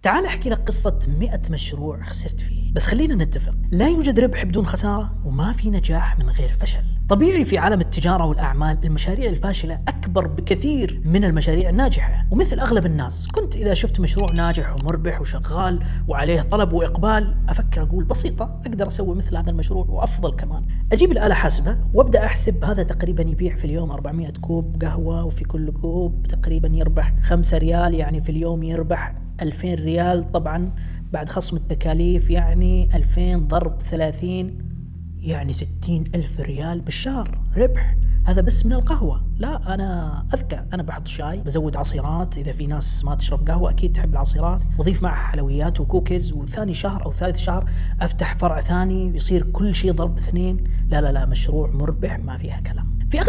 تعال أحكي لك قصة 100 مشروع خسرت فيه. بس خلينا نتفق، لا يوجد ربح بدون خسارة، وما في نجاح من غير فشل. طبيعي في عالم التجارة والأعمال المشاريع الفاشلة أكبر بكثير من المشاريع الناجحة، ومثل أغلب الناس كنت إذا شفت مشروع ناجح ومربح وشغال وعليه طلب وإقبال أفكر أقول بسيطة، أقدر أسوي مثل هذا المشروع وأفضل كمان. أجيب الآلة حاسبة وأبدأ أحسب هذا تقريبا يبيع في اليوم 400 كوب قهوة، وفي كل كوب تقريبا يربح 5 ريال، يعني في اليوم يربح 2000 ريال. طبعا بعد خصم التكاليف يعني 2000 ضرب 30 يعني 60,000 ريال بالشهر ربح. هذا بس من القهوة. لا، أنا أذكى، أنا بحط شاي، بزود عصيرات، إذا في ناس ما تشرب قهوة أكيد تحب العصيرات، وضيف معها حلويات وكوكيز، وثاني شهر أو ثالث شهر أفتح فرع ثاني يصير كل شيء ضرب 2. لا مشروع مربح ما فيها كلام. في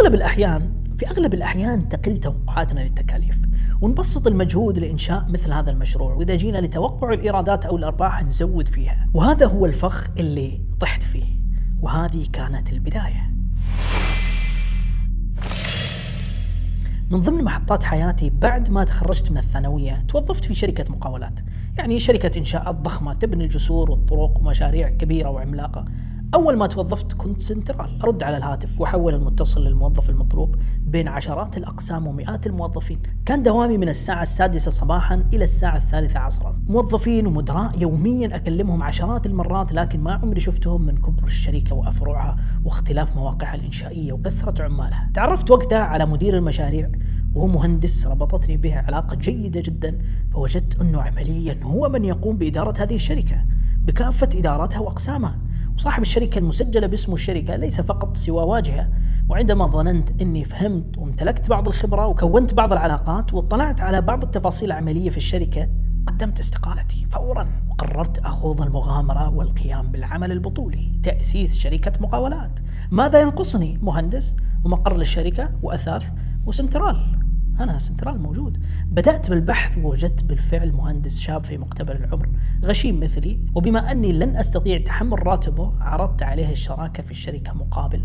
أغلب الأحيان تقل توقعاتنا للتكاليف ونبسط المجهود لإنشاء مثل هذا المشروع، وإذا جينا لتوقع الإيرادات أو الأرباح نزود فيها، وهذا هو الفخ اللي طحت فيه، وهذه كانت البداية. من ضمن محطات حياتي بعد ما تخرجت من الثانوية توظفت في شركة مقاولات، يعني شركة إنشاءات ضخمة تبني الجسور والطرق ومشاريع كبيرة وعملاقة. أول ما توظفت كنت سنترال، أرد على الهاتف وأحول المتصل للموظف المطلوب بين عشرات الأقسام ومئات الموظفين. كان دوامي من الساعة 6 صباحا إلى الساعة 3 عصرا. موظفين ومدراء يوميا أكلمهم عشرات المرات، لكن ما عمري شفتهم من كبر الشركة وأفرعها واختلاف مواقعها الإنشائية وكثرة عمالها. تعرفت وقتها على مدير المشاريع وهو مهندس ربطتني به علاقة جيدة جدا، فوجدت أنه عمليا هو من يقوم بإدارة هذه الشركة بكافة إداراتها وأقسامها، وصاحب الشركة المسجلة باسم الشركة ليس فقط سوى واجهة. وعندما ظننت أني فهمت وامتلكت بعض الخبرة وكونت بعض العلاقات واطلعت على بعض التفاصيل العملية في الشركة، قدمت استقالتي فورا وقررت أخوض المغامرة والقيام بالعمل البطولي، تأسيس شركة مقاولات. ماذا ينقصني؟ مهندس ومقر للشركة وأثاث وسنترال. أنا سنترال موجود. بدأت بالبحث ووجدت بالفعل مهندس شاب في مقتبل العمر غشيم مثلي، وبما أني لن أستطيع تحمل راتبه عرضت عليه الشراكة في الشركة مقابل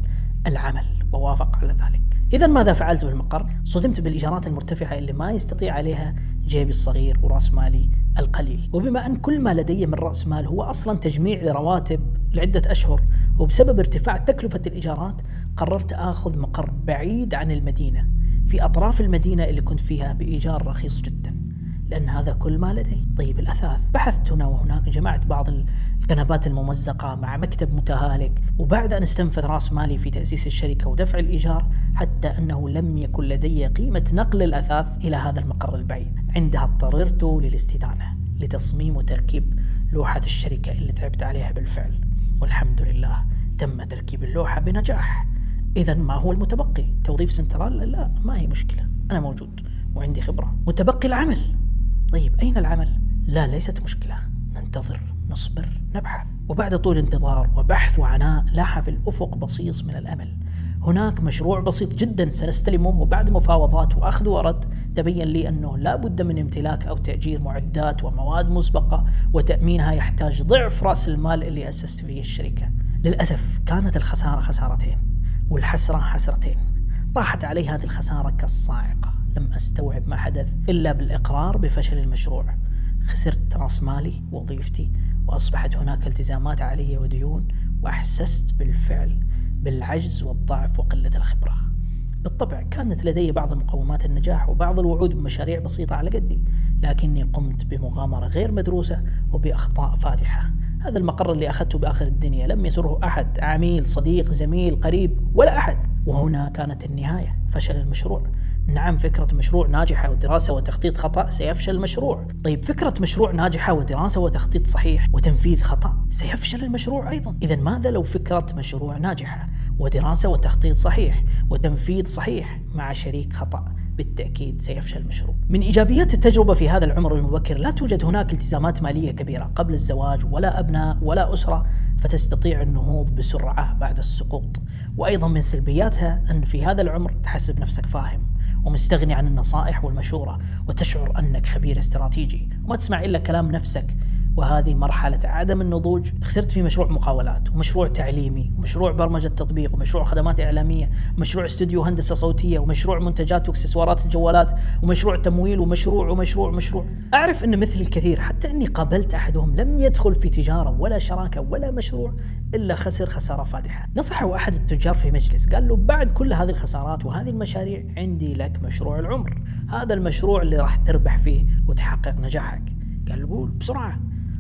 العمل، ووافق على ذلك. إذا ماذا فعلت بالمقر؟ صدمت بالإيجارات المرتفعة اللي ما يستطيع عليها جيبي الصغير ورأس مالي القليل، وبما أن كل ما لدي من رأس مال هو أصلا تجميع لرواتب لعدة أشهر، وبسبب ارتفاع تكلفة الإيجارات قررت آخذ مقر بعيد عن المدينة في أطراف المدينة اللي كنت فيها بإيجار رخيص جدا، لأن هذا كل ما لدي. طيب الأثاث، بحثت هنا وهناك، جمعت بعض الكنبات الممزقة مع مكتب متهالك، وبعد أن استنفذ رأس مالي في تأسيس الشركة ودفع الإيجار، حتى أنه لم يكن لدي قيمة نقل الأثاث إلى هذا المقر البعيد، عندها اضطررت للاستدانة لتصميم وتركيب لوحة الشركة اللي تعبت عليها بالفعل، والحمد لله تم تركيب اللوحة بنجاح. إذا ما هو المتبقي؟ توظيف سنترال؟ لا، ما هي مشكلة، أنا موجود وعندي خبرة. متبقي العمل. طيب أين العمل؟ لا، ليست مشكلة، ننتظر، نصبر، نبحث. وبعد طول انتظار وبحث وعناء لاح في الأفق بصيص من الأمل. هناك مشروع بسيط جدا سنستلمه، وبعد مفاوضات وأخذ ورد تبين لي أنه لا بد من امتلاك أو تأجير معدات ومواد مسبقة، وتأمينها يحتاج ضعف رأس المال اللي أسست فيه الشركة. للأسف كانت الخسارة خسارتين والحسرة حسرتين. طاحت علي هذه الخسارة كالصاعقة، لم أستوعب ما حدث إلا بالإقرار بفشل المشروع. خسرت رأس مالي ووظيفتي، وأصبحت هناك التزامات علي وديون، وأحسست بالفعل بالعجز والضعف وقلة الخبرة. بالطبع كانت لدي بعض مقومات النجاح وبعض الوعود بمشاريع بسيطة على قدي، لكني قمت بمغامرة غير مدروسة وبأخطاء فادحة. هذا المقر اللي أخذته بآخر الدنيا لم يسره أحد، عميل، صديق، زميل، قريب، ولا أحد. وهنا كانت النهاية، فشل المشروع. نعم، فكرة مشروع ناجحة ودراسة وتخطيط خطأ سيفشل المشروع. طيب فكرة مشروع ناجحة ودراسة وتخطيط صحيح وتنفيذ خطأ سيفشل المشروع أيضا. إذا ماذا لو فكرة مشروع ناجحة ودراسة وتخطيط صحيح وتنفيذ صحيح مع شريك خطأ؟ بالتأكيد سيفشل المشروع. من إيجابيات التجربة في هذا العمر المبكر، لا توجد هناك التزامات مالية كبيرة قبل الزواج، ولا أبناء ولا أسرة، فتستطيع النهوض بسرعة بعد السقوط. وأيضا من سلبياتها أن في هذا العمر تحسب نفسك فاهم ومستغني عن النصائح والمشورة، وتشعر أنك خبير استراتيجي وما تسمع إلا كلام نفسك وهذه مرحلة عدم النضوج. خسرت في مشروع مقاولات ومشروع تعليمي ومشروع برمجة تطبيق ومشروع خدمات إعلامية ومشروع استوديو هندسة صوتية ومشروع منتجات واكسسوارات الجوالات ومشروع تمويل ومشروع. أعرف أن مثل الكثير حتى أني قابلت أحدهم لم يدخل في تجارة ولا شراكة ولا مشروع إلا خسر خسارة فادحة. نصحه أحد التجار في مجلس، قال له بعد كل هذه الخسارات وهذه المشاريع عندي لك مشروع العمر، هذا المشروع اللي راح تربح فيه وتحقق نجاحك. قال له قول بسرعة.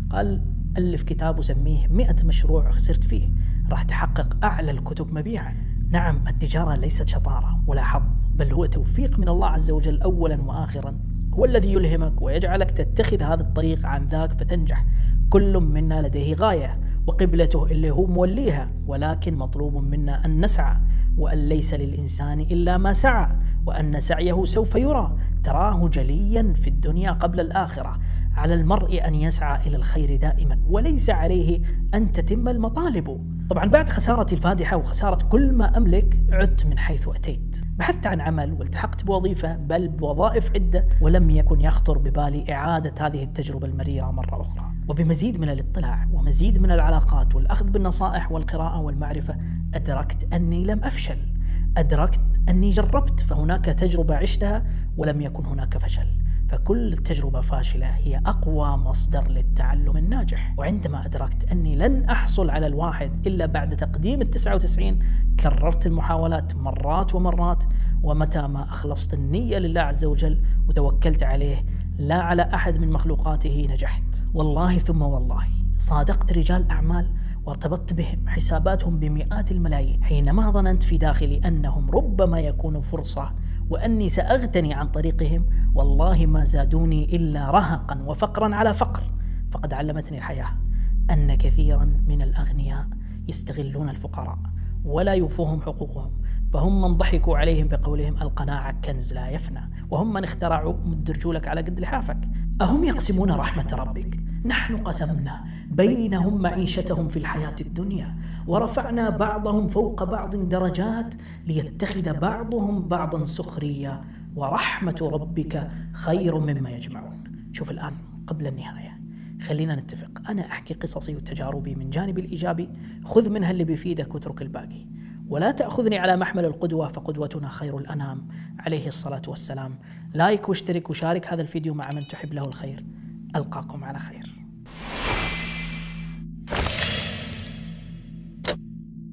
قال ألف كتاب وسميه 100 مشروع خسرت فيه، راح تحقق أعلى الكتب مبيعا. نعم، التجارة ليست شطارة ولا حظ، بل هو توفيق من الله عز وجل أولا وآخرا، هو الذي يلهمك ويجعلك تتخذ هذا الطريق عن ذاك فتنجح. كل منا لديه غاية وقبلته اللي هو موليها، ولكن مطلوب منا أن نسعى، وأن ليس للإنسان إلا ما سعى، وأن سعيه سوف يرى، تراه جليا في الدنيا قبل الآخرة. على المرء أن يسعى إلى الخير دائما، وليس عليه أن تتم المطالب. طبعا بعد خسارتي الفادحة وخسارة كل ما أملك، عدت من حيث أتيت، بحثت عن عمل والتحقت بوظيفة، بل بوظائف عدة، ولم يكن يخطر ببالي إعادة هذه التجربة المريرة مرة أخرى. وبمزيد من الاطلاع ومزيد من العلاقات والأخذ بالنصائح والقراءة والمعرفة، أدركت أني لم أفشل، أدركت أني جربت، فهناك تجربة عشتها ولم يكن هناك فشل، فكل تجربة فاشلة هي أقوى مصدر للتعلم الناجح. وعندما أدركت أني لن أحصل على 1 إلا بعد تقديم 99، كررت المحاولات مرات ومرات، ومتى ما أخلصت النية لله عز وجل وتوكلت عليه لا على أحد من مخلوقاته، نجحت. والله ثم والله صادقت رجال أعمال وارتبطت بهم، حساباتهم بمئات الملايين، حينما ظننت في داخلي أنهم ربما يكونوا فرصة وأني سأغتني عن طريقهم، والله ما زادوني إلا رهقا وفقرا على فقر. فقد علمتني الحياة أن كثيرا من الأغنياء يستغلون الفقراء ولا يوفوهم حقوقهم، فهم من ضحكوا عليهم بقولهم القناعة كنز لا يفنى، وهم من اخترعوا مد رجولك على قد لحافك. أهم يقسمون رحمة ربك؟ نحن قسمنا بينهم معيشتهم في الحياة الدنيا، ورفعنا بعضهم فوق بعض درجات ليتخذ بعضهم بعضا سخريا، ورحمة ربك خير مما يجمعون. شوف الآن قبل النهاية خلينا نتفق، أنا أحكي قصصي وتجاربي من جانبي الإيجابي، خذ منها اللي بيفيدك واترك الباقي، ولا تأخذني على محمل القدوة، فقدوتنا خير الأنام عليه الصلاة والسلام. لايك واشترك وشارك هذا الفيديو مع من تحب له الخير. ألقاكم على خير.